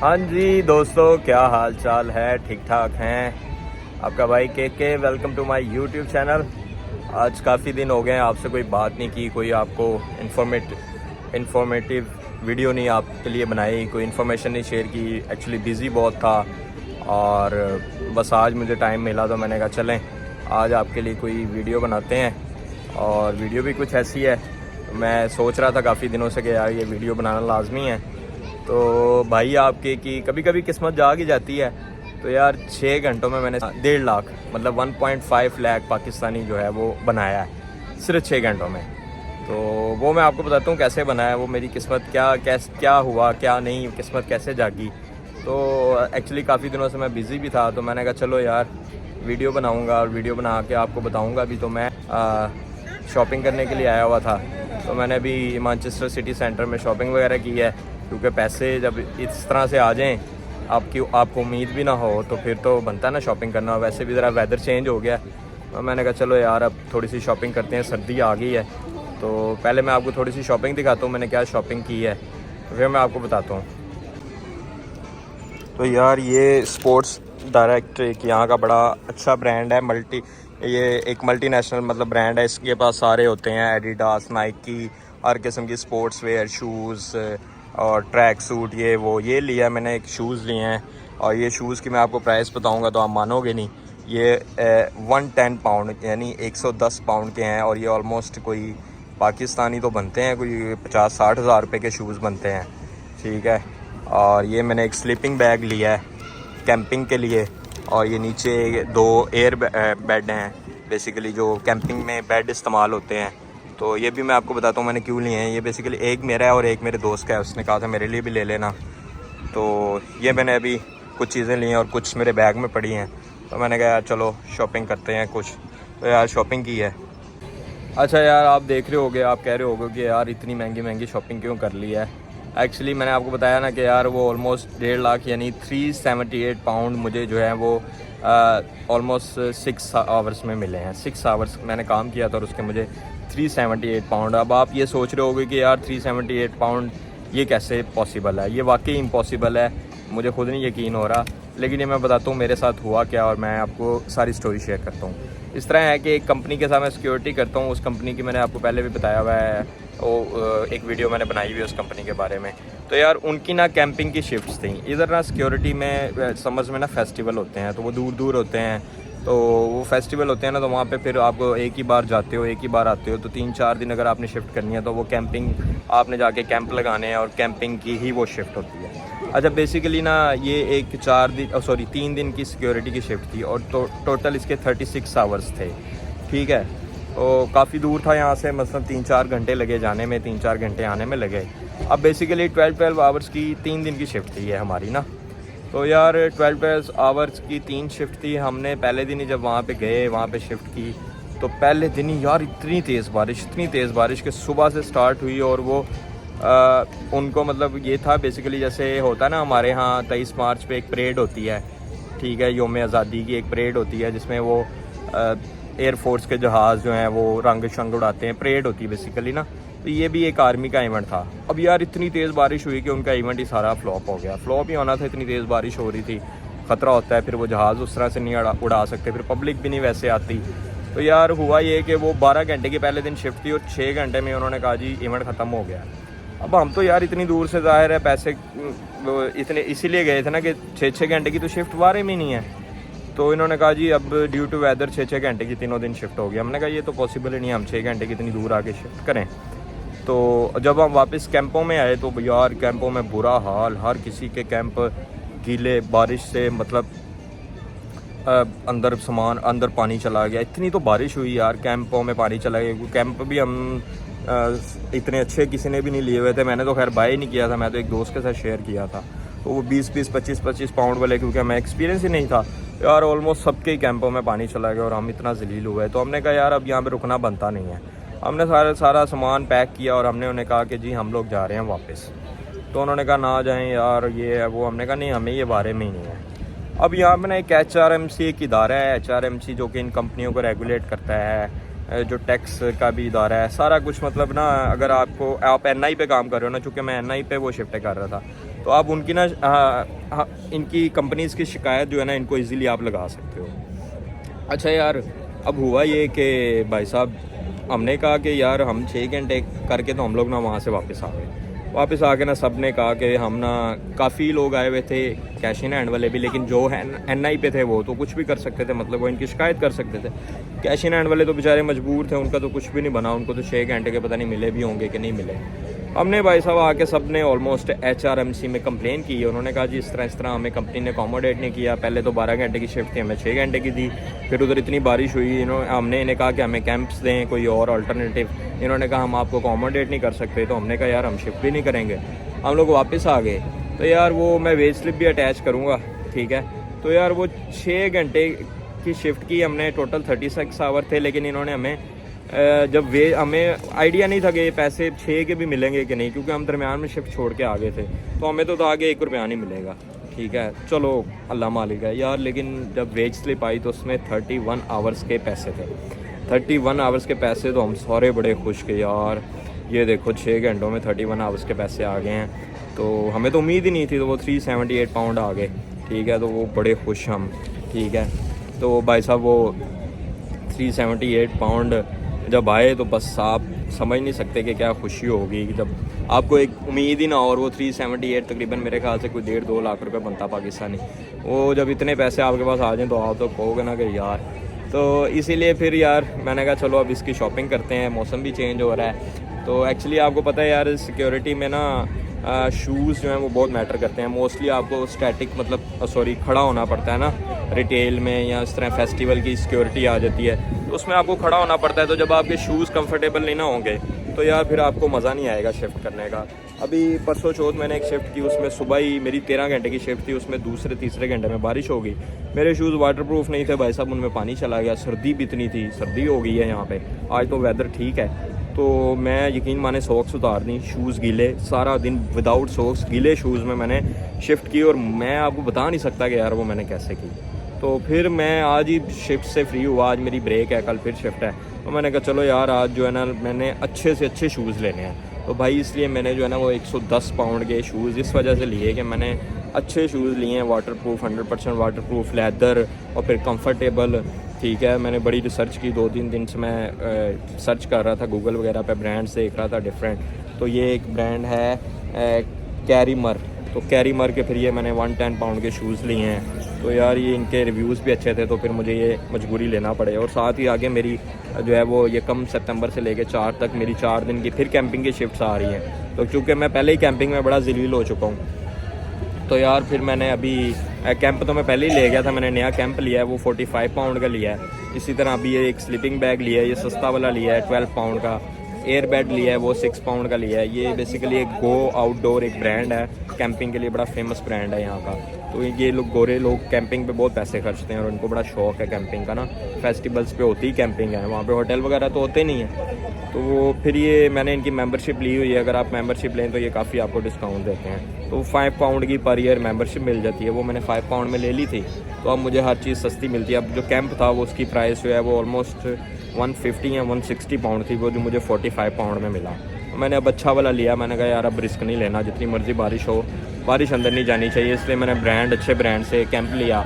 हाँ जी दोस्तों, क्या हाल चाल है? ठीक ठाक हैं? आपका भाई के welcome to my YouTube channel. आज काफ़ी दिन हो गए हैं आपसे कोई बात नहीं की, कोई आपको इन्फॉर्मेटिव वीडियो नहीं आपके लिए बनाई, कोई इन्फॉर्मेशन नहीं शेयर की। एक्चुअली बिज़ी बहुत था और बस आज मुझे टाइम मिला तो मैंने कहा चलें आज आपके लिए कोई वीडियो बनाते हैं। और वीडियो भी कुछ ऐसी है, मैं सोच रहा था काफ़ी दिनों से कि यार ये वीडियो बनाना लाजमी है। तो भाई आपके की कभी कभी किस्मत जाग ही जाती है। तो यार 6 घंटों में मैंने 1.5 लाख मतलब 1.5 लाख पाकिस्तानी जो है वो बनाया है सिर्फ 6 घंटों में। तो वो मैं आपको बताता हूँ कैसे बनाया, वो मेरी किस्मत क्या हुआ, क्या नहीं, किस्मत कैसे जागी। तो एक्चुअली काफ़ी दिनों से मैं बिज़ी भी था, तो मैंने कहा चलो यार वीडियो बनाऊँगा और वीडियो बना के आपको बताऊँगा भी। तो मैं शॉपिंग करने के लिए आया हुआ था, तो मैंने अभी मैनचेस्टर सिटी सेंटर में शॉपिंग वगैरह की है, क्योंकि पैसे जब इस तरह से आ जाएं आपको उम्मीद भी ना हो तो फिर तो बनता है ना शॉपिंग करना। वैसे भी ज़रा वेदर चेंज हो गया, तो मैंने कहा चलो यार अब थोड़ी सी शॉपिंग करते हैं, सर्दी आ गई है। तो पहले मैं आपको थोड़ी सी शॉपिंग दिखाता हूँ मैंने क्या शॉपिंग की है, तो फिर मैं आपको बताता हूँ। तो यार ये स्पोर्ट्स डायरेक्ट एक यहाँ का बड़ा अच्छा ब्रांड है, ये एक मल्टीनेशनल मतलब ब्रांड है। इसके पास सारे होते हैं एडिडास, नाइकी, हर किस्म की स्पोर्ट्स वेयर, शूज़ और ट्रैक सूट। ये लिया मैंने, एक शूज़ लिए हैं। और ये शूज़ की मैं आपको प्राइस बताऊंगा तो आप मानोगे नहीं। ये 110 पाउंड यानी 110 पाउंड के हैं, और ये ऑलमोस्ट कोई पाकिस्तानी तो बनते हैं, कोई 50-60 हज़ार रुपये के शूज़ बनते हैं, ठीक है। और ये मैंने एक स्लीपिंग बैग लिया है कैंपिंग के लिए, और ये नीचे 2 एयर बेड हैं, बेसिकली जो कैंपिंग में बेड इस्तेमाल होते हैं। तो ये भी मैं आपको बताता हूँ मैंने क्यों लिए हैं। ये बेसिकली एक मेरा है और एक मेरे दोस्त का है, उसने कहा था मेरे लिए भी ले लेना। तो ये मैंने अभी कुछ चीज़ें ली हैं और कुछ मेरे बैग में पड़ी हैं, तो मैंने कहा यार चलो शॉपिंग करते हैं कुछ। तो यार शॉपिंग की है। अच्छा यार आप देख रहे होगे, आप कह रहे होगे कि यार इतनी महंगी शॉपिंग क्यों कर ली है। एक्चुअली मैंने आपको बताया ना कि यार वो ऑलमोस्ट 1.5 लाख यानी 378 पाउंड मुझे जो है वो ऑलमोस्ट 6 आवर्स में मिले हैं। 6 आवर्स मैंने काम किया था और उसके मुझे 378 पाउंड। अब आप ये सोच रहे होगे कि यार 378 पाउंड ये कैसे पॉसिबल है। ये वाकई इम्पॉसिबल है, मुझे खुद नहीं यकीन हो रहा। लेकिन ये मैं बताता हूँ मेरे साथ हुआ क्या, और मैं आपको सारी स्टोरी शेयर करता हूँ। इस तरह है कि एक कंपनी के साथ मैं सिक्योरिटी करता हूँ, उस कंपनी की मैंने आपको पहले भी बताया हुआ है, वो एक वीडियो मैंने बनाई हुई है उस कंपनी के बारे में। तो यार उनकी ना कैंपिंग की शिफ्ट्स थी इधर ना सिक्योरिटी में। समर्स में ना फेस्टिवल होते हैं, तो वो दूर दूर होते हैं। तो वो फेस्टिवल होते हैं ना, तो वहाँ पे फिर आपको एक ही बार जाते हो, एक ही बार आते हो। तो 3-4 दिन अगर आपने शिफ्ट करनी है तो वो कैंपिंग आपने जाके कैंप लगाने हैं, और कैंपिंग की ही वो शिफ्ट होती है। अच्छा बेसिकली ना ये एक 3 दिन की सिक्योरिटी की शिफ्ट थी, और टोटल इसके 36 आवर्स थे, ठीक है। तो काफ़ी दूर था यहाँ से, मतलब 3-4 घंटे लगे जाने में, 3-4 घंटे आने में लगे। अब बेसिकली 12 आवर्स की 3 दिन की शिफ्ट थी ये हमारी ना। तो यार 12 आवर्स की 3 शिफ्ट थी। हमने पहले दिन ही जब वहाँ पे गए, वहाँ पे शिफ्ट की, तो पहले दिन ही यार इतनी तेज़ बारिश कि सुबह से स्टार्ट हुई। और वो उनको मतलब ये था बेसिकली जैसे होता है ना हमारे यहाँ 23 मार्च पे एक परेड होती है, ठीक है, यौम आज़ादी की एक परेड होती है जिसमें वो एयरफोर्स के जहाज़ जो हैं वो रंग शंग उड़ाते हैं, परेड होती है बेसिकली ना। तो ये भी एक आर्मी का इवेंट था। अब यार इतनी तेज़ बारिश हुई कि उनका इवेंट ही सारा फ्लॉप हो गया। फ्लॉप ही होना था, इतनी तेज़ बारिश हो रही थी, ख़तरा होता है, फिर वो जहाज़ उस तरह से नहीं उड़ा सकते, फिर पब्लिक भी नहीं वैसे आती। तो यार हुआ ये कि वो 12 घंटे के पहले दिन शिफ्ट थी, और 6 घंटे में उन्होंने कहा जी इवेंट ख़त्म हो गया। अब हम तो यार इतनी दूर से ज़ाहिर है पैसे इतने इसीलिए गए थे ना कि 6-6 घंटे की तो शिफ्ट बारे में नहीं है। तो इन्होंने कहा जी अब ड्यू टू वेदर 6-6 घंटे की तीनों दिन शिफ्ट हो गया। हमने कहा ये तो पॉसिबल ही नहीं, हम 6 घंटे की इतनी दूर आके शिफ्ट करें। तो जब हम वापस कैंपों में आए तो यार कैंपों में बुरा हाल, हर किसी के कैंप गीले, बारिश से मतलब अंदर पानी चला गया। इतनी तो बारिश हुई यार, कैंपों में पानी चला गया। कैंप भी हम इतने अच्छे किसी ने भी नहीं लिए हुए थे। मैंने तो खैर बाय ही नहीं किया था, मैं तो एक दोस्त के साथ शेयर किया था। तो वो 20-20, 25-25 पाउंड वाले, क्योंकि हमें एक्सपीरियंस ही नहीं था यार। ऑलमोस्ट सबके ही कैंपों में पानी चला गया और हम इतना जलील हुए। तो हमने कहा यार अब यहाँ पे रुकना बनता नहीं है। हमने सारा सामान पैक किया और हमने उन्हें कहा कि जी हम लोग जा रहे हैं वापस। तो उन्होंने कहा ना जाएं यार, ये है वो। हमने कहा नहीं, हमें ये बारे में ही नहीं है। अब यहाँ पर ना एक HRMC एक इदारा है, HRMC जो कि इन कंपनियों को रेगुलेट करता है, जो टैक्स का भी इदारा है, सारा कुछ। मतलब ना अगर आप NI पे काम कर रहे हो ना, चूँकि मैं NI पे वो शिफ्ट कर रहा था, तो आप उनकी ना इनकी कंपनीज़ की शिकायत जो है ना इनको इजीली आप लगा सकते हो। अच्छा यार, अब हुआ ये कि भाई साहब हमने कहा कि यार हम 6 घंटे करके तो हम लोग ना वहाँ से वापस आ गए। वापस आके ना सब ने कहा कि हम ना, काफ़ी लोग आए हुए थे कैश इन हैंड वाले भी, लेकिन जो है NI पे थे वो तो कुछ भी कर सकते थे, मतलब वो इनकी शिकायत कर सकते थे। कैश इन हैंड वाले तो बेचारे मजबूर थे, उनका तो कुछ भी नहीं बना, उनको तो 6 घंटे के पता नहीं मिले भी होंगे कि नहीं मिले। हमने भाई साहब आके सब ने ऑलमोस्ट HRMC में कंप्लेन की है। उन्होंने कहा जी इस तरह हमें कंपनी ने अकोमोडेट नहीं किया। पहले तो 12 घंटे की शिफ्ट थी, हमें 6 घंटे की दी। फिर उधर इतनी बारिश हुई, हमने इन्हें कहा कि हमें कैंप्स दें कोई और अल्टरनेटिव। इन्होंने कहा हम आपको अकोमोडेट नहीं कर सकते। तो हमने कहा यार हम शिफ्ट भी नहीं करेंगे। हम लोग वापस आ गए। तो यार वो मैं वेज स्लिप भी अटैच करूँगा, ठीक है। तो यार वो 6 घंटे की शिफ्ट की हमने, टोटल 36 आवर थे, लेकिन इन्होंने हमें हमें आइडिया नहीं था कि पैसे 6 के भी मिलेंगे कि नहीं, क्योंकि हम दरमियान में शिफ्ट छोड़ के आ गए थे। तो हमें तो था कि 1 रुपया नहीं मिलेगा, ठीक है, चलो अल्लाह मालिक है यार। लेकिन जब वेज स्लिप आई तो उसमें 31 आवर्स के पैसे थे। 31 आवर्स के पैसे तो हम सारे बड़े खुश के यार, ये देखो 6 घंटों में 31 आवर्स के पैसे आ गए हैं। तो हमें तो उम्मीद ही नहीं थी। तो वो 378 पाउंड आ गए, ठीक है। तो वो बड़े खुश हम, ठीक है। तो भाई साहब वो 378 पाउंड जब आए तो बस आप समझ नहीं सकते कि क्या खुशी होगी जब आपको एक उम्मीद ही ना हो। और वो 378 तकरीबन मेरे ख्याल से कोई 1.5-2 लाख रुपए बनता पाकिस्तानी। वो जब इतने पैसे आपके पास आ जाएं तो आप तो कहोगे ना कि यार। तो इसीलिए फिर यार मैंने कहा चलो अब इसकी शॉपिंग करते हैं, मौसम भी चेंज हो रहा है। तो एक्चुअली आपको पता है यार, सिक्योरिटी में ना शूज़ जो हैं वो बहुत मैटर करते हैं। मोस्टली आपको स्टैटिक मतलब खड़ा होना पड़ता है ना, रिटेल में या इस तरह फेस्टिवल की सिक्योरिटी आ जाती है तो उसमें आपको खड़ा होना पड़ता है। तो जब आपके शूज़ कंफर्टेबल नहीं ना होंगे तो यार फिर आपको मज़ा नहीं आएगा शिफ्ट करने का। अभी परसों चौथ मैंने एक शिफ्ट की, उसमें सुबह ही मेरी 13 घंटे की शिफ्ट थी, उसमें दूसरे तीसरे घंटे में बारिश हो गई। मेरे शूज़ वाटरप्रूफ नहीं थे भाई साहब, उनमें पानी चला गया। सर्दी भी इतनी थी, सर्दी हो गई है यहाँ पे। आज तो वेदर ठीक है। तो मैं यकीन माने सॉक्स उतार दी, शूज़ गीले, सारा दिन विदाउट सॉक्स गीले शूज़ में मैंने शिफ्ट की। और मैं आपको बता नहीं सकता कि यार वो मैंने कैसे की। तो फिर मैं आज ही शिफ्ट से फ्री हुआ, आज मेरी ब्रेक है, कल फिर शिफ्ट है। तो मैंने कहा चलो यार आज जो है ना मैंने अच्छे से अच्छे शूज़ लेने हैं। तो भाई इसलिए मैंने जो है ना वो 110 पाउंड के शूज़ इस वजह से लिए कि मैंने अच्छे शूज़ लिए हैं, वाटरप्रूफ, 100% वाटरप्रूफ, लेदर और फिर कंफर्टेबल, ठीक है। मैंने बड़ी रिसर्च की, 2-3 दिन से मैं सर्च कर रहा था गूगल वगैरह पे, ब्रांड्स देख रहा था डिफरेंट। तो ये एक ब्रांड है कैरीमर। तो कैरीमर के फिर ये मैंने 110 पाउंड के शूज़ लिए हैं। तो यार ये इनके रिव्यूज़ भी अच्छे थे, तो फिर मुझे ये मजबूरी लेना पड़े। और साथ ही आगे मेरी जो है वो ये कम सितंबर से लेके 4 तक मेरी 4 दिन की फिर कैंपिंग की शिफ्ट्स आ रही हैं। तो क्योंकि मैं पहले ही कैंपिंग में बड़ा ज़लील हो चुका हूँ, तो यार फिर मैंने अभी कैंप तो मैं पहले ही ले गया था, मैंने नया कैंप लिया है, वो 45 पाउंड का लिया है। इसी तरह अभी ये एक स्लीपिंग बैग लिया है, ये सस्ता वाला लिया है 12 पाउंड का। एयर बेड लिया है, वो 6 पाउंड का लिया है। ये बेसिकली एक गो आउटडोर एक ब्रांड है, कैंपिंग के लिए बड़ा फेमस ब्रांड है यहाँ का। तो ये लोग गोरे लोग कैंपिंग पे बहुत पैसे खर्चते हैं और उनको बड़ा शौक है कैंपिंग का ना। फेस्टिवल्स पे होती ही कैंपिंग है, वहाँ पे होटल वगैरह तो होते नहीं हैं। तो वो फिर ये मैंने इनकी मेंबरशिप ली हुई है। अगर आप मेंबरशिप लें तो ये काफ़ी आपको डिस्काउंट देते हैं। तो 5 पाउंड की पर ईयर मेंबरशिप मिल जाती है, वो मैंने 5 पाउंड में ले ली थी। तो अब मुझे हर चीज़ सस्ती मिलती है। अब जो कैंप था वो उसकी प्राइस जो है वो ऑलमोस्ट 150 या 160 पाउंड थी, वो जो मुझे 45 पाउंड में मिला। तो मैंने अब अच्छा वाला लिया। मैंने कहा यार अब रिस्क नहीं लेना, जितनी मर्ज़ी बारिश हो, बारिश अंदर नहीं जानी चाहिए। इसलिए मैंने अच्छे ब्रांड से कैंप लिया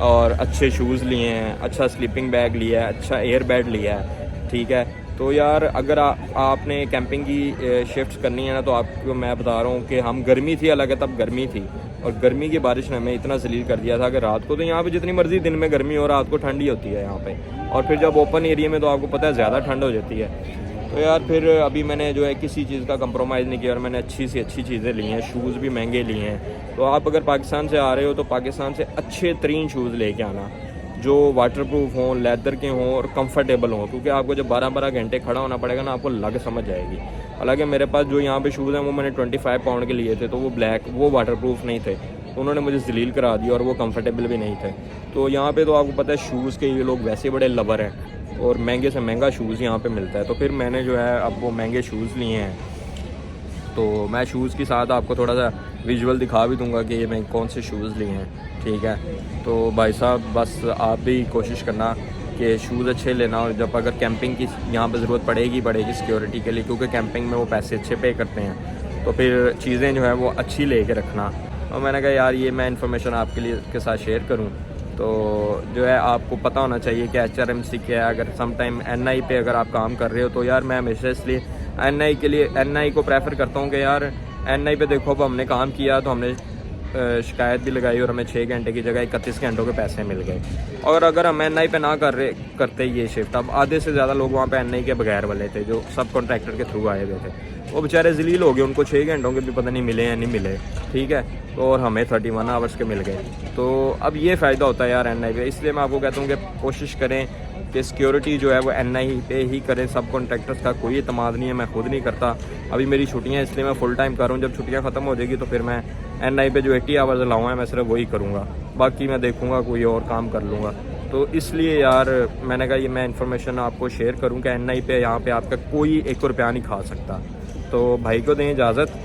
और अच्छे शूज़ लिए हैं, अच्छा स्लीपिंग बैग लिया है, अच्छा एयर बेड लिया है, ठीक है। तो यार अगर आपने कैंपिंग की शिफ्ट्स करनी है ना, तो आपको मैं बता रहा हूँ कि हम गर्मी थी, अलग है तब गर्मी थी, और गर्मी की बारिश ने हमें इतना जलील कर दिया था कि रात को तो यहाँ पे जितनी मर्ज़ी दिन में गर्मी हो, रात को ठंडी होती है यहाँ पे। और फिर जब ओपन एरिया में तो आपको पता है ज़्यादा ठंड हो जाती है। तो यार फिर अभी मैंने जो है किसी चीज़ का कंप्रोमाइज़ नहीं किया और मैंने अच्छी से अच्छी चीज़ें ली हैं। शूज़ भी महंगे लिए हैं। तो आप अगर पाकिस्तान से आ रहे हो तो पाकिस्तान से अच्छे तरीन शूज़ लेके आना, जो वाटरप्रूफ हों, लेदर के हों और कंफर्टेबल हों, क्योंकि आपको जब 12-12 घंटे खड़ा होना पड़ेगा ना, आपको लग समझ जाएगी। हालांकि मेरे पास जो यहाँ पे शूज़ हैं वो मैंने 25 पाउंड के लिए थे, तो वो ब्लैक, वो वाटरप्रूफ नहीं थे, तो उन्होंने मुझे जलील करा दिया और वो कंफर्टेबल भी नहीं थे। तो यहाँ पे तो आपको पता है शूज़ के ये लोग वैसे बड़े लवर हैं और महंगे से महंगा शूज़ यहाँ पे मिलता है। तो फिर मैंने जो है अब वो महंगे शूज़ लिए हैं। तो मैं शूज़ के साथ आपको थोड़ा सा विजुअल दिखा भी दूंगा कि ये मैं कौन से शूज़ लिए हैं, ठीक है। तो भाई साहब बस आप भी कोशिश करना कि शूज़ अच्छे लेना, और जब अगर कैंपिंग की यहाँ पर ज़रूरत पड़ेगी सिक्योरिटी के लिए, क्योंकि कैंपिंग में वो पैसे अच्छे पे करते हैं। तो फिर चीज़ें जो है वो अच्छी ले कर रखना। और मैंने कहा यार ये मैं इन्फॉर्मेशन आपके लिए के साथ शेयर करूं। तो जो है आपको पता होना चाहिए कि HRMC क्या है। अगर सम टाइम NI पे अगर आप काम कर रहे हो तो यार मैं हमेशा इसलिए NI को प्रेफर करता हूँ कि यार NI पे देखो अब हमने काम किया तो हमने शिकायत भी लगाई और हमें 6 घंटे की जगह 31 घंटों के पैसे मिल गए। और अगर हम NI पे ना करते ये शिफ्ट, अब आधे से ज़्यादा लोग वहाँ पे NI के बगैर वाले थे जो सब कॉन्ट्रैक्टर के थ्रू आए हुए थे, वो बेचारे जलील हो गए, उनको 6 घंटों के भी पता नहीं मिले या नहीं मिले, ठीक है। तो और हमें 31 आवर्स के मिल गए। तो अब ये फ़ायदा होता है यार NI पे। इसलिए मैं आपको कहता हूँ कि कोशिश करें कि सिक्योरिटी जो है वो NI पे ही करें। सब कॉन्ट्रैक्टर्स का कोई इतमाद नहीं है, मैं खुद नहीं करता। अभी मेरी छुट्टियाँ इसलिए मैं फुल टाइम कर रहा हूँ, जब छुट्टियाँ ख़त्म हो जाएगी तो फिर मैं NI पे जो 80 आवर्स अलाउ हैं मैं सिर्फ वही करूँगा, बाकी मैं देखूँगा कोई और काम कर लूँगा। तो इसलिए यार मैंने कहा ये मैं इन्फॉर्मेशन आपको शेयर करूँ कि NI पे यहाँ पे आपका कोई 1 रुपया नहीं खा सकता। तो भाई को दें इजाज़त।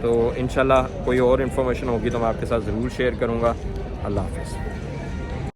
तो इंशाल्लाह कोई और इन्फॉर्मेशन होगी तो मैं आपके साथ ज़रूर शेयर करूँगा। अल्लाह हाफ़िज़।